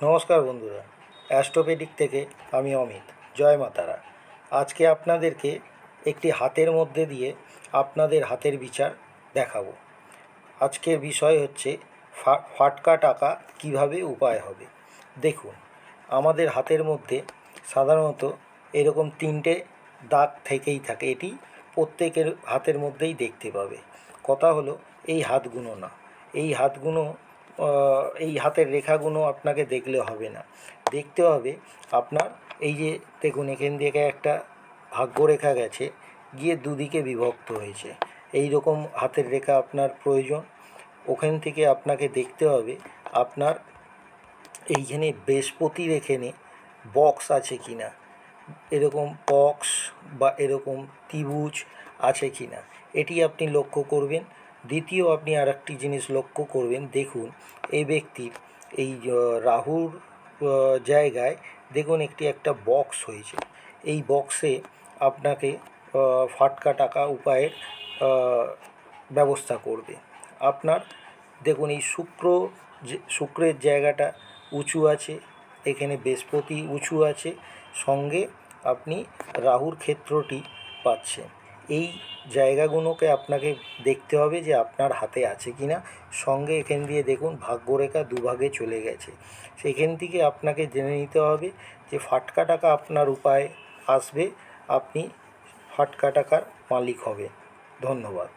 নমস্কার বন্ধুরা, অ্যাস্ট্রোপেডিক থেকে আমি অমিত। জয় মা তারা। আজকে আপনাদেরকে একটি হাতের মধ্যে দিয়ে আপনাদের হাতের বিচার দেখাবো। আজকের বিষয় হচ্ছে ফাটকা টাকা কিভাবে উপায় হবে। দেখুন, আমাদের হাতের মধ্যে সাধারণত এরকম 3টে দাগ থেকেই থাকে। এটি প্রত্যেকের হাতের মধ্যেই দেখতে পাবে। কথা হলো এই হাতগুলো না, এই হাতগুলো এই হাতের রেখাগুলো আপনাকে দেখলে হবে না, দেখতে হবে আপনার এই যে দেখুন, এখান থেকে একটা ভাগ্যরেখা গেছে, গিয়ে দুদিকে বিভক্ত হয়েছে। এই রকম হাতের রেখা আপনার প্রয়োজন। ওখান থেকে আপনাকে দেখতে হবে আপনার এইখানে বৃহস্পতির এখানে বক্স আছে কি না, এরকম বক্স বা এরকম ত্রিভুজ আছে কি না, এটি আপনি লক্ষ্য করবেন। দ্বিতীয়, আপনি আর একটি জিনিস লক্ষ্য করবেন। দেখুন, এই ব্যক্তির এই রাহুর জায়গায় দেখুন একটা বক্স হয়েছে। এই বক্সে আপনাকে ফাটকা টাকা উপায়ের ব্যবস্থা করবে। আপনার দেখুন, এই শুক্রের জায়গাটা উঁচু আছে, এখানে বৃহস্পতি উঁচু আছে, সঙ্গে আপনি রাহুর ক্ষেত্রটি পাচ্ছেন। এই জায়গাগুলোকে আপনাকে দেখতে হবে যে আপনার হাতে আছে কি না। সঙ্গে এখান দিয়ে দেখুন ভাগ্যরেখা দুভাগে চলে গেছে। সেখান থেকে আপনাকে জেনে নিতে হবে যে ফাটকা টাকা আপনার উপায় আসবে, আপনি ফাটকা টাকার মালিক হবে। ধন্যবাদ।